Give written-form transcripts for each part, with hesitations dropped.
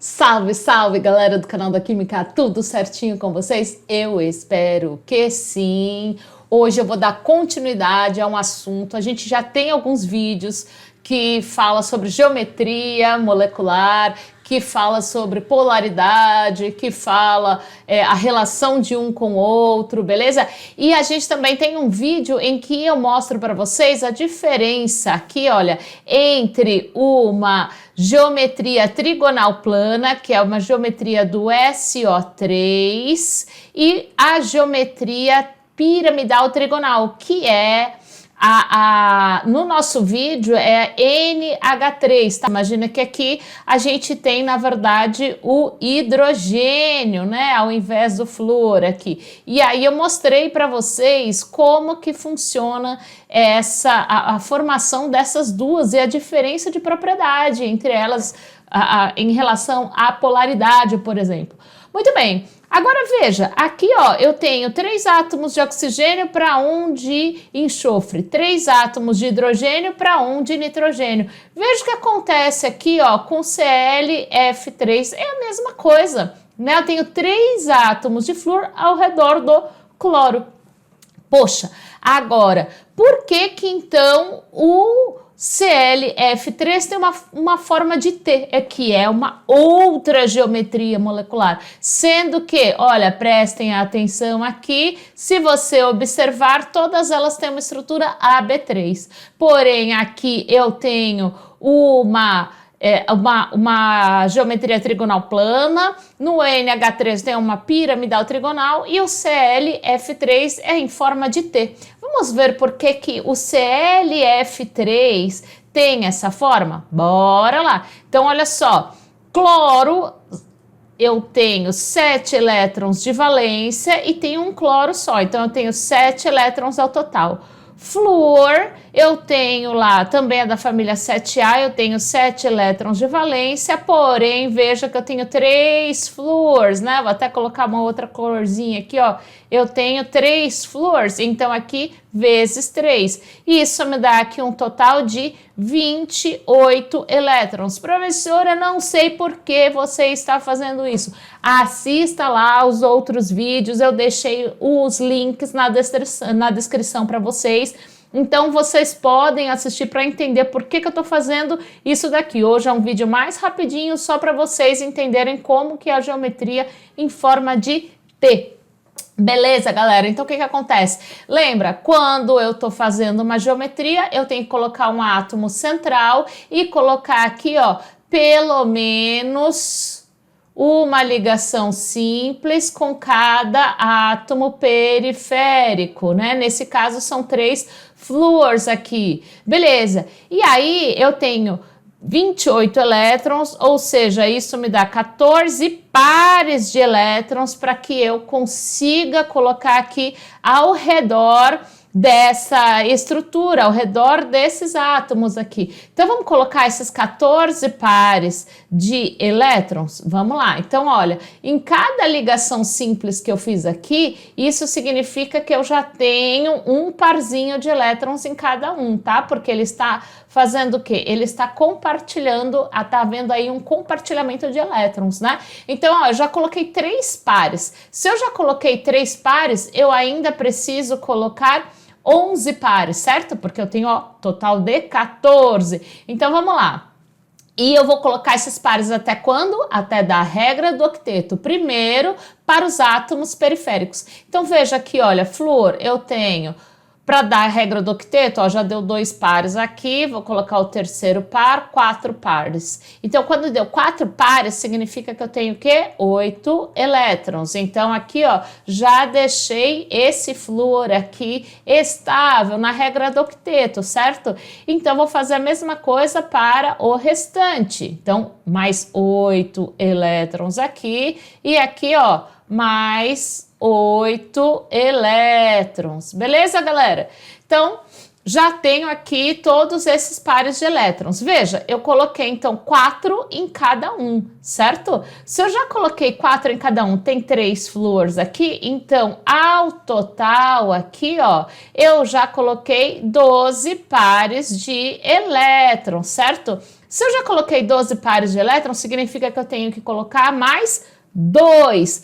Salve, salve, galera do canal da Química, tudo certinho com vocês? Eu espero que sim. Hoje eu vou dar continuidade a um assunto. A gente já tem alguns vídeos que fala sobre geometria molecular, que fala sobre polaridade, que fala a relação de um com o outro, beleza? E a gente também tem um vídeo em que eu mostro para vocês a diferença aqui, olha, entre uma geometria trigonal plana, que é uma geometria do SO3, e a geometria piramidal trigonal, que é no nosso vídeo é NH3, tá? Imagina que aqui a gente tem, na verdade, o hidrogênio, né? Ao invés do flúor aqui. E aí eu mostrei para vocês como que funciona a formação dessas duas e a diferença de propriedade entre elas em relação à polaridade, por exemplo. Muito bem. Agora veja, aqui ó, eu tenho 3 átomos de oxigênio para 1 de enxofre, 3 átomos de hidrogênio para 1 de nitrogênio. Veja o que acontece aqui ó, com ClF3, é a mesma coisa, né? Eu tenho 3 átomos de flúor ao redor do cloro. Poxa, agora, por que que então o ClF3 tem uma forma de T, que é uma outra geometria molecular, sendo que, olha, prestem atenção aqui, se você observar, todas elas têm uma estrutura AB3, porém aqui eu tenho uma geometria trigonal plana, no NH3 tem uma piramidal trigonal e o ClF3 é em forma de T. Vamos ver por que que o ClF3 tem essa forma? Bora lá! Então, olha só, cloro, eu tenho 7 elétrons de valência e tenho um cloro só, então eu tenho 7 elétrons ao total. Flúor, eu tenho lá, também é da família 7A, eu tenho 7 elétrons de valência, porém, veja que eu tenho 3 flúors, né? Vou até colocar uma outra corzinha aqui, ó. Eu tenho 3 flúors, então aqui vezes 3. Isso me dá aqui um total de 28 elétrons. Professora, não sei por que você está fazendo isso. Assista lá os outros vídeos, eu deixei os links na descrição para vocês. Então vocês podem assistir para entender por que eu estou fazendo isso daqui. Hoje é um vídeo mais rapidinho, só para vocês entenderem como que é a geometria em forma de T. Beleza, galera? Então, o que que acontece? Lembra, quando eu tô fazendo uma geometria, eu tenho que colocar um átomo central e colocar aqui, ó, pelo menos uma ligação simples com cada átomo periférico, né? Nesse caso, são 3 flúors aqui. Beleza. E aí, eu tenho 28 elétrons, ou seja, isso me dá 14 pares de elétrons para que eu consiga colocar aqui ao redor dessa estrutura, ao redor desses átomos aqui. Então, vamos colocar esses 14 pares de elétrons? Vamos lá. Então, olha, em cada ligação simples que eu fiz aqui, isso significa que eu já tenho um parzinho de elétrons em cada um, tá? Porque ele está fazendo o quê? Ele está compartilhando, tá havendo aí um compartilhamento de elétrons, né? Então, ó, eu já coloquei 3 pares. Se eu já coloquei 3 pares, eu ainda preciso colocar 11 pares, certo? Porque eu tenho, ó, total de 14. Então, vamos lá. E eu vou colocar esses pares até quando? Até da regra do octeto. Primeiro, para os átomos periféricos. Então, veja aqui, olha, flúor, eu tenho... Para dar a regra do octeto, ó, já deu 2 pares aqui, vou colocar o terceiro par, 4 pares. Então, quando deu 4 pares, significa que eu tenho o quê? 8 elétrons. Então, aqui, ó, já deixei esse flúor aqui estável na regra do octeto, certo? Então, vou fazer a mesma coisa para o restante. Então, mais 8 elétrons aqui e aqui, ó, mais 8 elétrons. Beleza, galera? Então, já tenho aqui todos esses pares de elétrons. Veja, eu coloquei, então, 4 em cada um, certo? Se eu já coloquei 4 em cada um, tem 3 flúors aqui, então, ao total aqui, ó, eu já coloquei 12 pares de elétrons, certo? Se eu já coloquei 12 pares de elétrons, significa que eu tenho que colocar mais 2.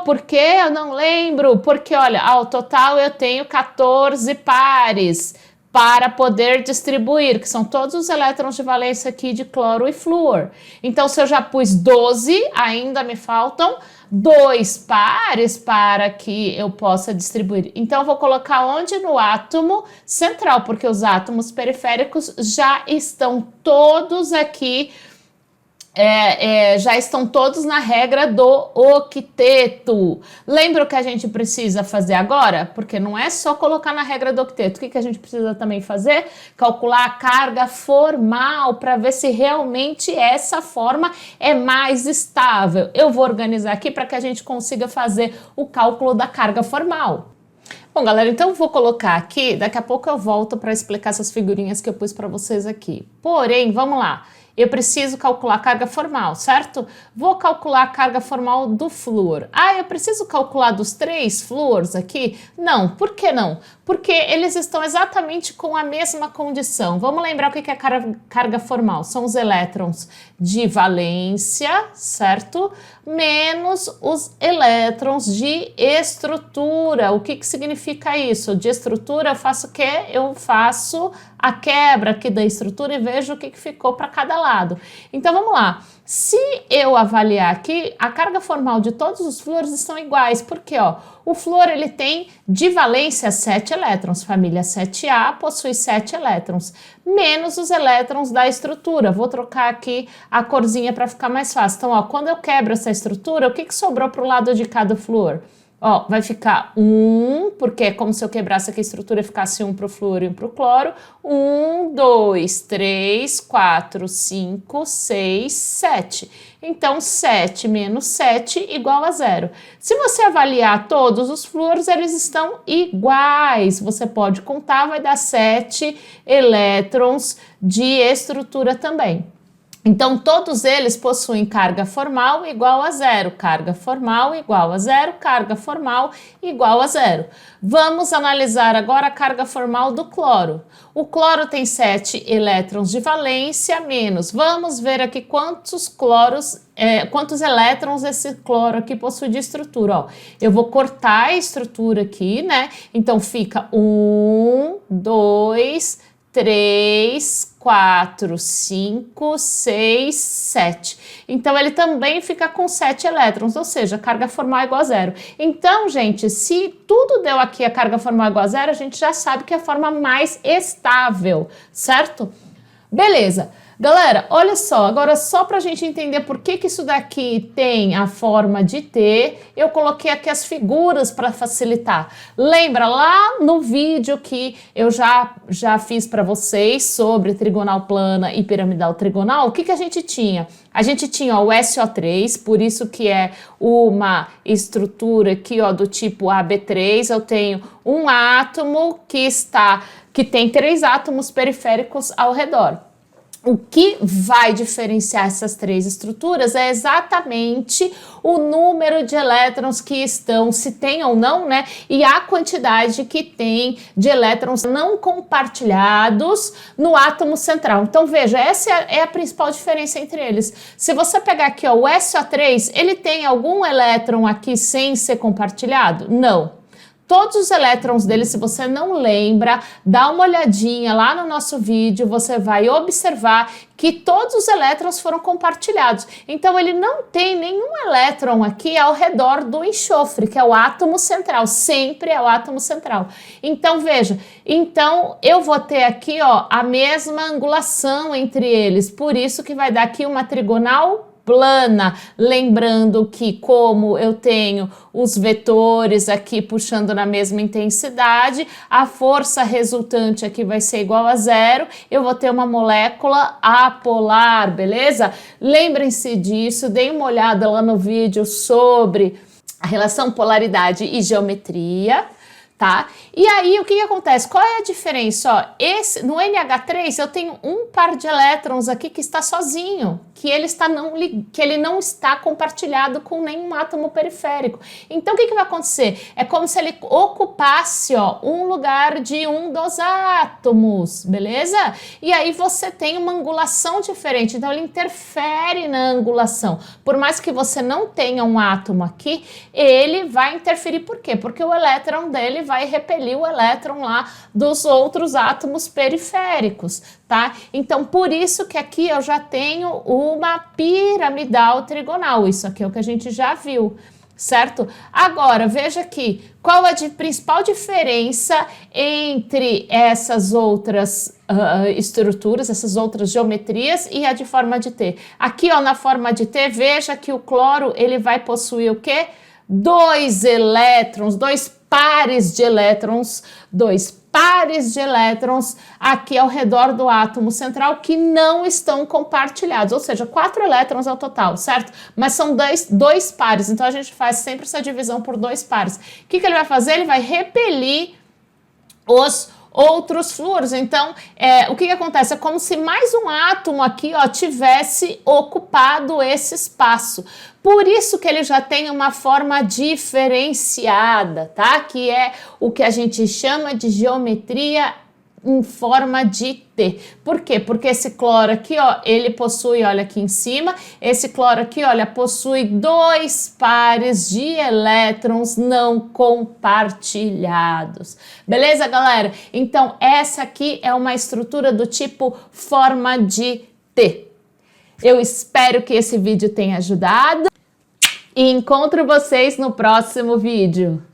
Por que eu não lembro? Porque, olha, ao total eu tenho 14 pares para poder distribuir, que são todos os elétrons de valência aqui de cloro e flúor. Então, se eu já pus 12, ainda me faltam 2 pares para que eu possa distribuir. Então, eu vou colocar onde? No átomo central, porque os átomos periféricos já estão todos aqui, já estão todos na regra do octeto. Lembra o que a gente precisa fazer agora? Porque não é só colocar na regra do octeto. O que a gente precisa também fazer? Calcular a carga formal para ver se realmente essa forma é mais estável. Eu vou organizar aqui para que a gente consiga fazer o cálculo da carga formal. Bom, galera, então eu vou colocar aqui, daqui a pouco eu volto para explicar essas figurinhas que eu pus para vocês aqui. Porém, vamos lá. Eu preciso calcular a carga formal, certo? Vou calcular a carga formal do flúor. Ah, eu preciso calcular dos 3 flúors aqui? Não, por que não? Porque eles estão exatamente com a mesma condição. Vamos lembrar o que é carga formal. São os elétrons de valência, certo? Menos os elétrons de estrutura. O que significa isso? De estrutura eu faço o quê? Eu faço a quebra aqui da estrutura e vejo o que ficou para cada lado. Então vamos lá. Se eu avaliar aqui, a carga formal de todos os flúores estão iguais, porque ó, o flúor ele tem de valência 7 elétrons, família 7A possui 7 elétrons, menos os elétrons da estrutura. Vou trocar aqui a corzinha para ficar mais fácil. Então, ó, quando eu quebro essa estrutura, o que sobrou para o lado de cada flúor? Ó, vai ficar 1, porque é como se eu quebrasse aqui a estrutura e ficasse 1 para o flúor e 1 para o cloro. 1, 2, 3, 4, 5, 6, 7. Então, 7 menos 7 igual a 0. Se você avaliar todos os flúores, eles estão iguais. Você pode contar, vai dar 7 elétrons de estrutura também. Então, todos eles possuem carga formal igual a 0, carga formal igual a 0, carga formal igual a 0. Vamos analisar agora a carga formal do cloro. O cloro tem 7 elétrons de valência menos. Vamos ver aqui quantos elétrons esse cloro aqui possui de estrutura. Ó, eu vou cortar a estrutura aqui, né? Então, fica 1, 2, 3, 4, 5, 6, 7. Então, ele também fica com 7 elétrons, ou seja, a carga formal é igual a 0. Então, gente, se tudo deu aqui a carga formal igual a 0, a gente já sabe que é a forma mais estável, certo? Beleza. Galera, olha só, agora só para a gente entender por que isso daqui tem a forma de T, eu coloquei aqui as figuras para facilitar. Lembra lá no vídeo que eu já fiz para vocês sobre trigonal plana e piramidal trigonal, o que a gente tinha? A gente tinha o SO3, por isso que é uma estrutura aqui ó, do tipo AB3, eu tenho um átomo que tem 3 átomos periféricos ao redor. O que vai diferenciar essas 3 estruturas é exatamente o número de elétrons que estão, se tem ou não, né? E a quantidade que tem de elétrons não compartilhados no átomo central. Então, veja, essa é a principal diferença entre eles. Se você pegar aqui ó, o SO3, ele tem algum elétron aqui sem ser compartilhado? Não. Todos os elétrons dele, se você não lembra, dá uma olhadinha lá no nosso vídeo, você vai observar que todos os elétrons foram compartilhados. Então, ele não tem nenhum elétron aqui ao redor do enxofre, que é o átomo central, sempre é o átomo central. Então, veja, então eu vou ter aqui ó, a mesma angulação entre eles, por isso que vai dar aqui uma trigonal plana, lembrando que como eu tenho os vetores aqui puxando na mesma intensidade, a força resultante aqui vai ser igual a 0, eu vou ter uma molécula apolar, beleza? Lembrem-se disso, deem uma olhada lá no vídeo sobre a relação polaridade e geometria. tá? E aí, o que acontece? Qual é a diferença? Ó, no NH3, eu tenho um par de elétrons aqui que está sozinho, que ele não está compartilhado com nenhum átomo periférico. Então, o que vai acontecer? É como se ele ocupasse, ó, um lugar de um dos átomos, beleza? E aí você tem uma angulação diferente, então ele interfere na angulação. Por mais que você não tenha um átomo aqui, ele vai interferir. Por quê? Porque o elétron dele vai repelir o elétron lá dos outros átomos periféricos, tá? Então, por isso que aqui eu já tenho uma piramidal trigonal. Isso aqui é o que a gente já viu, certo? Agora, veja aqui, qual a principal diferença entre essas outras estruturas, essas outras geometrias e a de forma de T? Aqui, ó, na forma de T, veja que o cloro, ele vai possuir o quê? Dois pares de elétrons aqui ao redor do átomo central que não estão compartilhados, ou seja, 4 elétrons ao total, certo? Mas são dois pares, então a gente faz sempre essa divisão por 2 pares. O que ele vai fazer? Ele vai repelir os outros fluoros. Então, o que acontece? É como se mais um átomo aqui, ó, tivesse ocupado esse espaço. Por isso que ele já tem uma forma diferenciada, tá? Que é o que a gente chama de geometria em forma de T. Por quê? Porque esse cloro aqui, ó, ele possui, olha aqui em cima, esse cloro aqui, olha, possui 2 pares de elétrons não compartilhados. Beleza, galera? Então, essa aqui é uma estrutura do tipo forma de T. Eu espero que esse vídeo tenha ajudado e encontro vocês no próximo vídeo.